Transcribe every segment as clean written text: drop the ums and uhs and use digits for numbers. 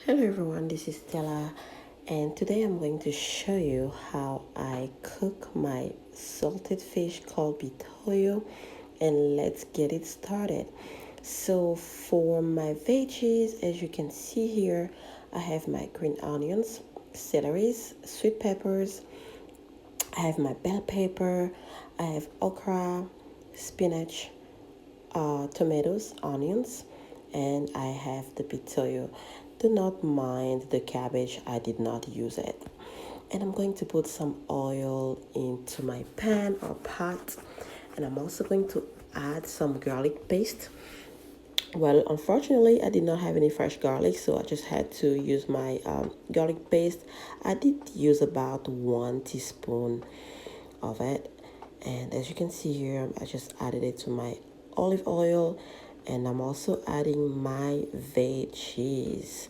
Hello everyone, this is Stella, and today I'm going to show you how I cook my salted fish called bitoyo, and let's get it started. So for my veggies, as you can see here, I have my green onions, celeries, sweet peppers, I have my bell pepper, I have okra, spinach, tomatoes, onions, and I have the pitoyo. Do not mind the cabbage, I did not use it. And I'm going to put some oil into my pan or pot, and I'm also going to add some garlic paste. Well, unfortunately, I did not have any fresh garlic, so I just had to use my garlic paste. I did use about 1 teaspoon of it, and as you can see here, I just added it to my olive oil, and I'm also adding my veggies.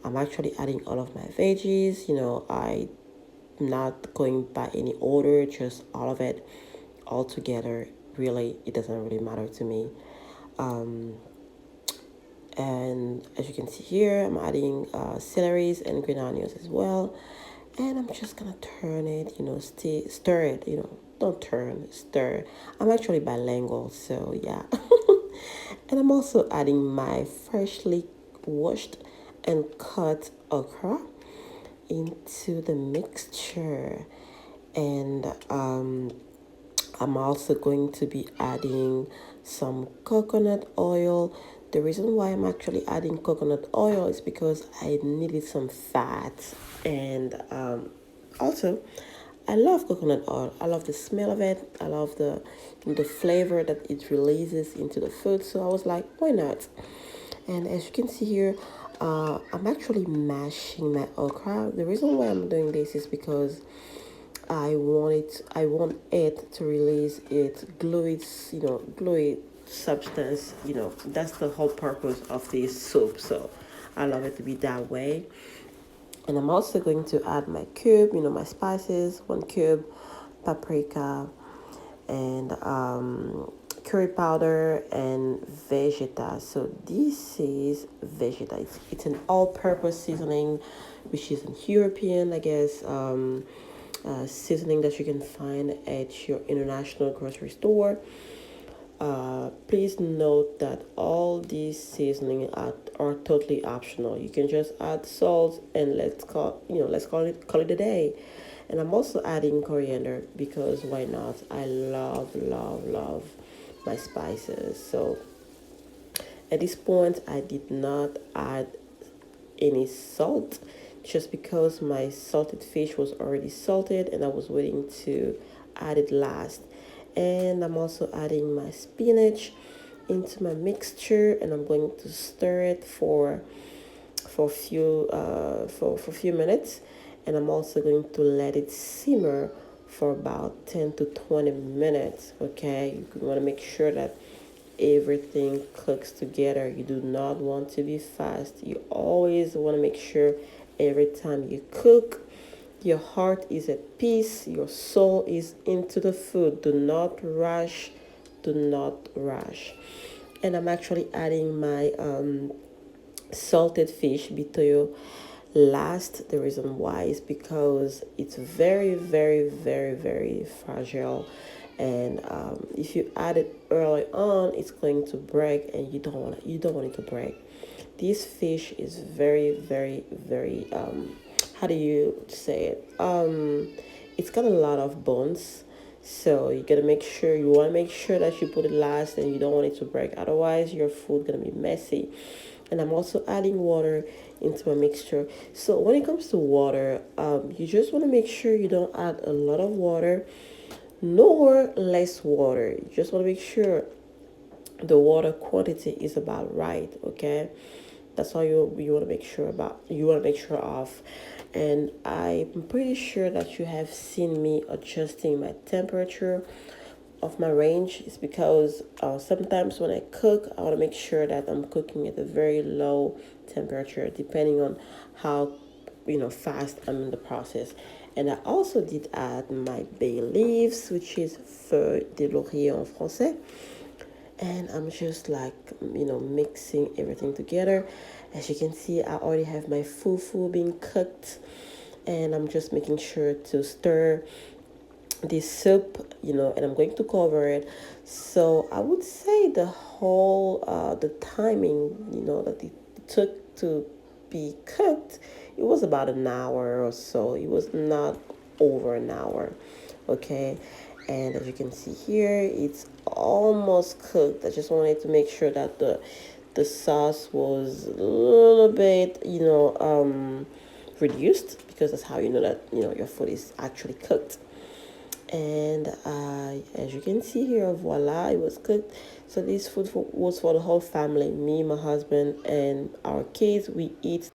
I'm actually adding all of my veggies. I'm not going by any order, just all of it all together. Really, it doesn't really matter to me. um, and as you can see here, I'm adding celeries and green onions as well, and I'm just gonna turn it, stir it, don't turn, stir. I'm actually bilingual, so yeah. And I'm also adding my freshly washed and cut okra into the mixture, and I'm also going to be adding some coconut oil. The reason why I'm actually adding coconut oil is because I needed some fat, and also I love coconut oil. I love the smell of it. I love the flavor that it releases into the food. So I was like, why not? And as you can see here, I'm actually mashing my okra. The reason why I'm doing this is because I want it to release its gluey substance. That's the whole purpose of this soup. So I love it to be that way. And I'm also going to add my cube, my spices, 1 cube, paprika, and curry powder and vegeta. So this is vegeta. It's an all-purpose seasoning, which is an European, I guess, seasoning that you can find at your international grocery store. Please note that all these seasoning are totally optional. You can just add salt and let's call it a day. And I'm also adding coriander because why not? I love my spices. So at this point, I did not add any salt just because my salted fish was already salted and I was waiting to add it last. And I'm also adding my spinach into my mixture, and I'm going to stir it for a few minutes, and I'm also going to let it simmer for about 10 to 20 minutes. Okay, you want to make sure that everything cooks together. You do not want to be fast. You always want to make sure every time you cook, your heart is at peace, your soul is into the food. Do not rush. Do not rush. And I'm actually adding my salted fish bitoyo last. The reason why is because it's very, very, very, very fragile, and if you add it early on, it's going to break, and you don't want it to break. This fish is very, very, very how do you say it? It's got a lot of bones, so you want to make sure that you put it last, and you don't want it to break. Otherwise, your food gonna be messy. And I'm also adding water into my mixture. So when it comes to water, you just want to make sure you don't add a lot of water, nor less water. You just want to make sure the water quantity is about right. Okay, that's all you want to make sure about. You want to make sure of. And I'm pretty sure that you have seen me adjusting my temperature of my range. Is because sometimes when I cook, I want to make sure that I'm cooking at a very low temperature, depending on how fast I'm in the process. And I also did add my bay leaves, which is feuille de laurier en français, and I'm just like mixing everything together. As you can see, I already have my fufu being cooked, and I'm just making sure to stir this soup, and I'm going to cover it. So I would say the whole the timing, that it took to be cooked, it was about an hour or so. It was not over an hour. Okay. And as you can see here, it's almost cooked. I just wanted to make sure that the sauce was a little bit, reduced, because that's how you know that your food is actually cooked. And as you can see here, voila, it was cooked. So this food was for the whole family, me, my husband, and our kids. We eat